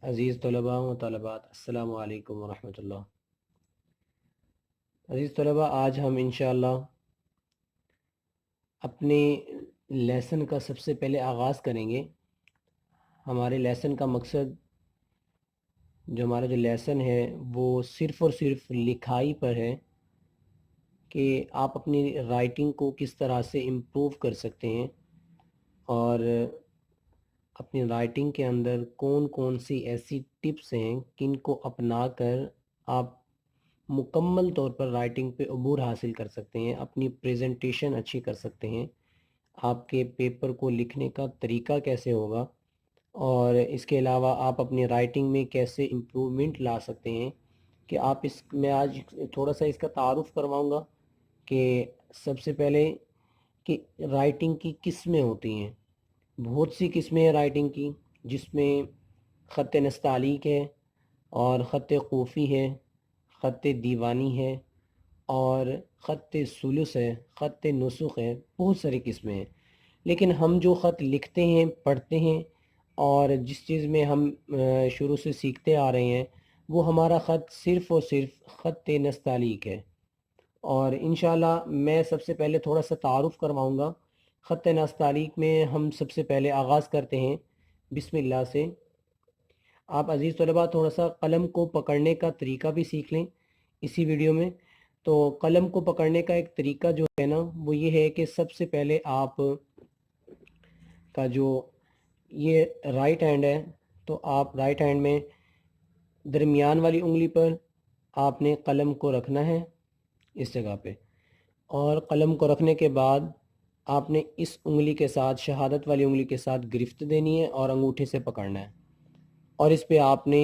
عزیز طلباء و طالبات، السلام علیکم ورحمۃ اللہ۔ عزیز طلباء، آج ہم انشاءاللہ اپنے لیسن کا سب سے پہلے آغاز کریں گے۔ ہمارے لیسن کا مقصد، جو ہمارا لیسن ہے وہ صرف اور صرف لکھائی پر ہے کہ آپ اپنی رائٹنگ کو کس طرح سے امپروو کر سکتے ہیں، اور اپنی رائٹنگ کے اندر کون کون سی ایسی ٹپس ہیں کن کو اپنا کر آپ مکمل طور پر رائٹنگ پہ عبور حاصل کر سکتے ہیں، اپنی پریزنٹیشن اچھی کر سکتے ہیں، آپ کے پیپر کو لکھنے کا طریقہ کیسے ہوگا، اور اس کے علاوہ آپ اپنی رائٹنگ میں کیسے امپروومنٹ لا سکتے ہیں کہ آپ میں آج تھوڑا سا اس کا تعارف کرواؤں گا کہ سب سے پہلے کہ رائٹنگ کی قسمیں ہوتی ہیں۔ بہت سی قسمیں ہیں رائٹنگ کی، جس میں خط نستعلیق ہے، اور خط خوفی ہے، خط دیوانی ہے، اور خط ثلث ہے، خط نسخ ہے، بہت ساری قسمیں ہیں۔ لیکن ہم جو خط لکھتے ہیں، پڑھتے ہیں، اور جس چیز میں ہم شروع سے سیکھتے آ رہے ہیں، وہ ہمارا خط صرف اور صرف خط نستعلیق ہے۔ اور انشاءاللہ میں سب سے پہلے تھوڑا سا تعارف کرواؤں گا۔ خط نستعلیق میں ہم سب سے پہلے آغاز کرتے ہیں بسم اللہ سے۔ آپ عزیز طلباء تھوڑا سا قلم کو پکڑنے کا طریقہ بھی سیکھ لیں اسی ویڈیو میں۔ تو قلم کو پکڑنے کا ایک طریقہ جو ہے نا، وہ یہ ہے کہ سب سے پہلے آپ کا جو یہ رائٹ ہینڈ ہے، تو آپ رائٹ ہینڈ میں درمیان والی انگلی پر آپ نے قلم کو رکھنا ہے اس جگہ پہ، اور قلم کو رکھنے کے بعد آپ نے اس انگلی کے ساتھ، شہادت والی انگلی کے ساتھ گرفت دینی ہے اور انگوٹھے سے پکڑنا ہے، اور اس پہ آپ نے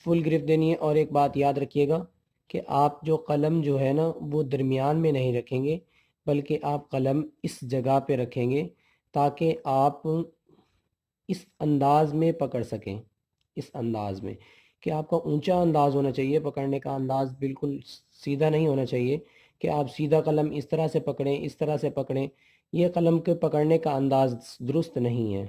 فل گرفت دینی ہے۔ اور ایک بات یاد رکھیے گا کہ آپ جو قلم جو ہے نا وہ درمیان میں نہیں رکھیں گے، بلکہ آپ قلم اس جگہ پہ رکھیں گے تاکہ آپ اس انداز میں پکڑ سکیں، اس انداز میں کہ آپ کا اونچا انداز ہونا چاہیے، پکڑنے کا انداز بالکل سیدھا نہیں ہونا چاہیے کہ آپ سیدھا قلم اس طرح سے پکڑیں، اس طرح سے پکڑیں۔ یہ قلم کے پکڑنے کا انداز درست نہیں ہے،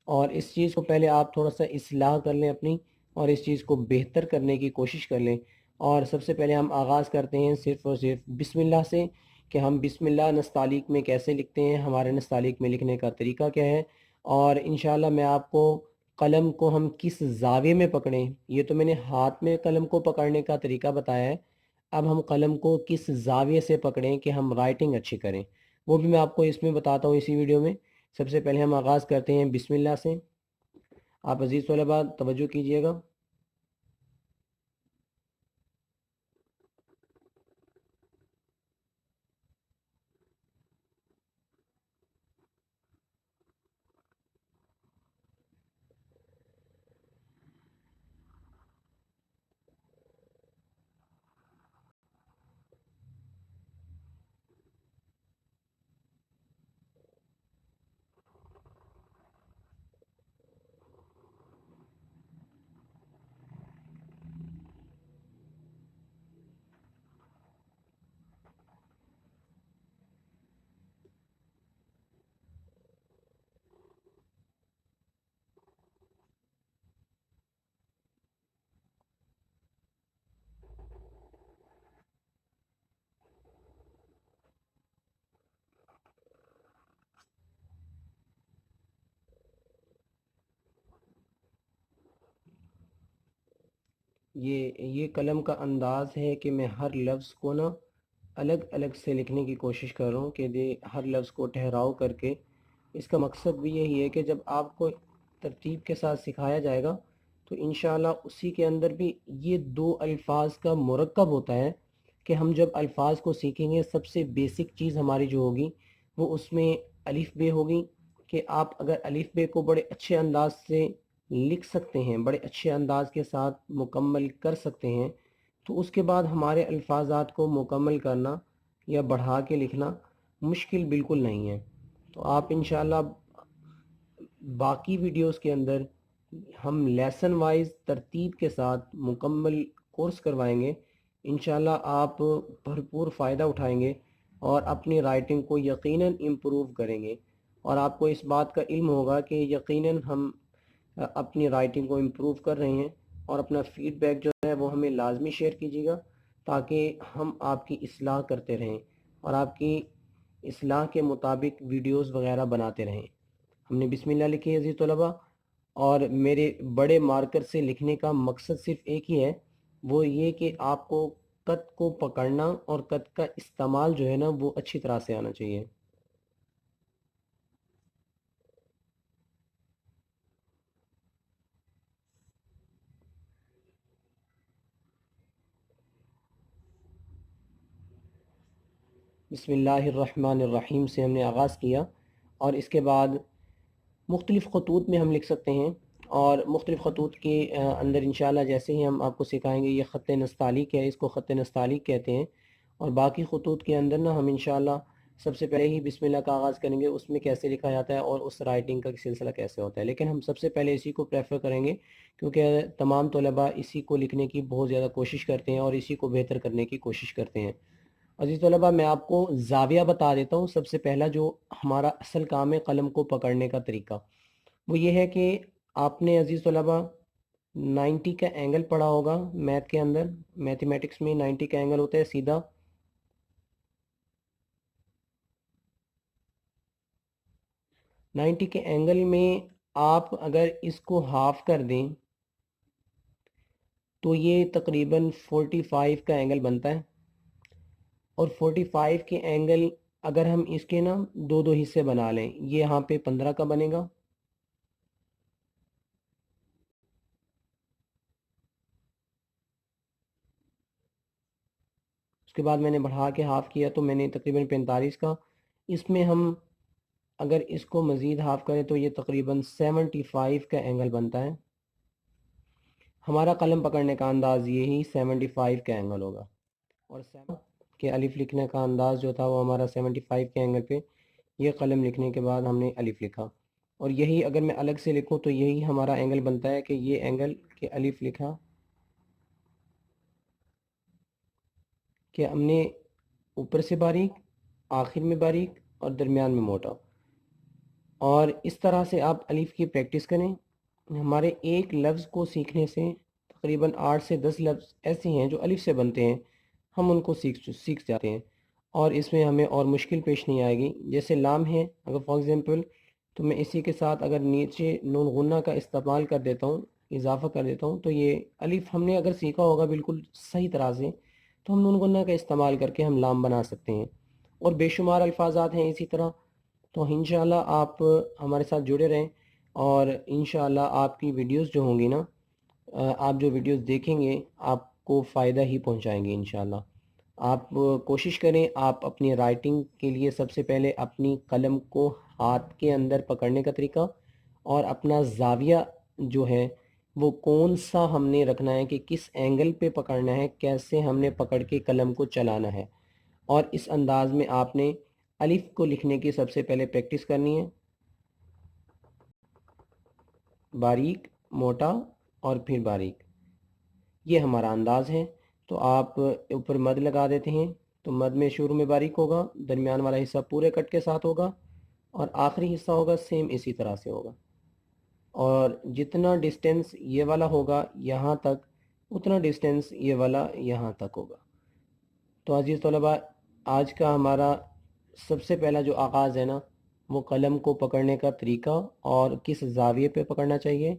اور اس چیز کو پہلے آپ تھوڑا سا اصلاح کر لیں اپنی، اور اس چیز کو بہتر کرنے کی کوشش کر لیں۔ اور سب سے پہلے ہم آغاز کرتے ہیں صرف اور صرف بسم اللہ سے، کہ ہم بسم اللہ نستعلیق میں کیسے لکھتے ہیں، ہمارے نستعلیق میں لکھنے کا طریقہ کیا ہے، اور انشاءاللہ میں آپ کو قلم کو ہم کس زاویے میں پکڑیں، یہ تو میں نے ہاتھ میں قلم کو پکڑنے کا طریقہ بتایا ہے، اب ہم قلم کو کس زاویے سے پکڑیں کہ ہم رائٹنگ اچھی کریں، وہ بھی میں آپ کو اس میں بتاتا ہوں اسی ویڈیو میں۔ سب سے پہلے ہم آغاز کرتے ہیں بسم اللہ سے۔ آپ عزیز طلباء توجہ کیجئے گا۔ یہ قلم کا انداز ہے کہ میں ہر لفظ کو نا الگ الگ سے لکھنے کی کوشش کر رہا ہوں، کہ ہر لفظ کو ٹھہراؤ کر کے۔ اس کا مقصد بھی یہی ہے کہ جب آپ کو ترتیب کے ساتھ سکھایا جائے گا تو انشاءاللہ اسی کے اندر بھی یہ دو الفاظ کا مرکب ہوتا ہے، کہ ہم جب الفاظ کو سیکھیں گے، سب سے بیسک چیز ہماری جو ہوگی وہ اس میں الف بے ہوگی، کہ آپ اگر الف بے کو بڑے اچھے انداز سے لکھ سکتے ہیں، بڑے اچھے انداز کے ساتھ مکمل کر سکتے ہیں، تو اس کے بعد ہمارے الفاظات کو مکمل کرنا یا بڑھا کے لکھنا مشکل بالکل نہیں ہے۔ تو آپ انشاءاللہ باقی ویڈیوز کے اندر ہم لیسن وائز ترتیب کے ساتھ مکمل کورس کروائیں گے۔ انشاءاللہ آپ بھرپور فائدہ اٹھائیں گے اور اپنی رائٹنگ کو یقیناً امپروو کریں گے، اور آپ کو اس بات کا علم ہوگا کہ یقیناً ہم اپنی رائٹنگ کو امپروو کر رہے ہیں، اور اپنا فیڈ بیک جو ہے وہ ہمیں لازمی شیئر کیجیے گا تاکہ ہم آپ کی اصلاح کرتے رہیں اور آپ کی اصلاح کے مطابق ویڈیوز وغیرہ بناتے رہیں۔ ہم نے بسم اللہ لکھی ہے عزیز طلبہ، اور میرے بڑے مارکر سے لکھنے کا مقصد صرف ایک ہی ہے، وہ یہ کہ آپ کو قط کو پکڑنا اور قط کا استعمال جو ہے نا وہ اچھی طرح سے آنا چاہیے۔ بسم اللہ الرحمن الرحیم سے ہم نے آغاز کیا، اور اس کے بعد مختلف خطوط میں ہم لکھ سکتے ہیں، اور مختلف خطوط کے اندر انشاءاللہ جیسے ہی ہم آپ کو سکھائیں گے، یہ خط نستعلیق ہے، اس کو خط نستعلیق کہتے ہیں، اور باقی خطوط کے اندر نا ہم انشاءاللہ سب سے پہلے ہی بسم اللہ کا آغاز کریں گے، اس میں کیسے لکھا جاتا ہے اور اس رائٹنگ کا سلسلہ کیسے ہوتا ہے، لیکن ہم سب سے پہلے اسی کو پریفر کریں گے کیونکہ تمام طلباء اسی کو لکھنے کی بہت زیادہ کوشش کرتے ہیں اور اسی کو بہتر کرنے کی کوشش کرتے ہیں۔ عزیز طلباء، میں آپ کو زاویہ بتا دیتا ہوں۔ سب سے پہلا جو ہمارا اصل کام ہے قلم کو پکڑنے کا طریقہ، وہ یہ ہے کہ آپ نے عزیز طلباء 90 کا اینگل پڑھا ہوگا میتھ کے اندر، میتھمیٹکس میں 90 کا اینگل ہوتا ہے سیدھا۔ 90 کے اینگل میں آپ اگر اس کو ہاف کر دیں تو یہ تقریباً 45 کا اینگل بنتا ہے، اور 45 کے اینگل اگر ہم اس کے نا دو دو حصے بنا لیں، یہ یہاں پہ 15 کا بنے گا، اس کے بعد میں نے بڑھا کے ہاف کیا تو میں نے تقریباً 45 کا، اس میں ہم اگر اس کو مزید ہاف کریں تو یہ تقریباً 75 کا اینگل بنتا ہے۔ ہمارا قلم پکڑنے کا انداز یہی 75 کا اینگل ہوگا، اور کہ الف لکھنے کا انداز جو تھا وہ ہمارا 75 کے اینگل پہ، یہ قلم لکھنے کے بعد ہم نے الف لکھا، اور یہی اگر میں الگ سے لکھوں تو یہی ہمارا اینگل بنتا ہے کہ یہ اینگل کہ الف لکھا کہ ہم نے اوپر سے باریک، آخر میں باریک اور درمیان میں موٹا، اور اس طرح سے آپ الف کی پریکٹس کریں۔ ہمارے ایک لفظ کو سیکھنے سے تقریباً 8 سے 10 لفظ ایسے ہیں جو الف سے بنتے ہیں، ہم ان کو سیکھ جاتے ہیں، اور اس میں ہمیں اور مشکل پیش نہیں آئے گی۔ جیسے لام ہے، اگر فار ایگزامپل تو میں اسی کے ساتھ اگر نیچے نون غنہ کا استعمال کر دیتا ہوں، اضافہ کر دیتا ہوں، تو یہ الف ہم نے اگر سیکھا ہوگا بالکل صحیح طرح سے تو ہم نون غنہ کا استعمال کر کے ہم لام بنا سکتے ہیں، اور بے شمار الفاظات ہیں اسی طرح۔ تو انشاءاللہ آپ ہمارے ساتھ جڑے رہیں، اور انشاءاللہ آپ کی ویڈیوز جو ہوں گی نا، آپ جو ویڈیوز دیکھیں گے آپ کو فائدہ ہی پہنچائیں گے انشاءاللہ۔ آپ کوشش کریں، آپ اپنی رائٹنگ کے لیے سب سے پہلے اپنی قلم کو ہاتھ کے اندر پکڑنے کا طریقہ اور اپنا زاویہ جو ہے وہ کون سا ہم نے رکھنا ہے، کہ کس اینگل پہ پکڑنا ہے، کیسے ہم نے پکڑ کے قلم کو چلانا ہے، اور اس انداز میں آپ نے الف کو لکھنے کی سب سے پہلے پریکٹس کرنی ہے، باریک، موٹا اور پھر باریک، یہ ہمارا انداز ہے۔ تو آپ اوپر مد لگا دیتے ہیں تو مد میں شروع میں باریک ہوگا، درمیان والا حصہ پورے کٹ کے ساتھ ہوگا، اور آخری حصہ ہوگا سیم اسی طرح سے ہوگا، اور جتنا ڈسٹینس یہ والا ہوگا یہاں تک، اتنا ڈسٹینس یہ والا یہاں تک ہوگا۔ تو عزیز طلباء، آج کا ہمارا سب سے پہلا جو آغاز ہے نا وہ قلم کو پکڑنے کا طریقہ اور کس زاویے پہ پکڑنا چاہیے،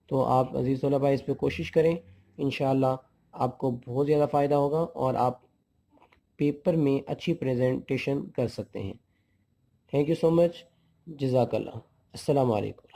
تو آپ عزیز طلباء اس پہ کوشش کریں، انشاءاللہ آپ کو بہت زیادہ فائدہ ہوگا اور آپ پیپر میں اچھی پریزنٹیشن کر سکتے ہیں۔ تھینک یو سو مچ، جزاک اللہ، السلام علیکم۔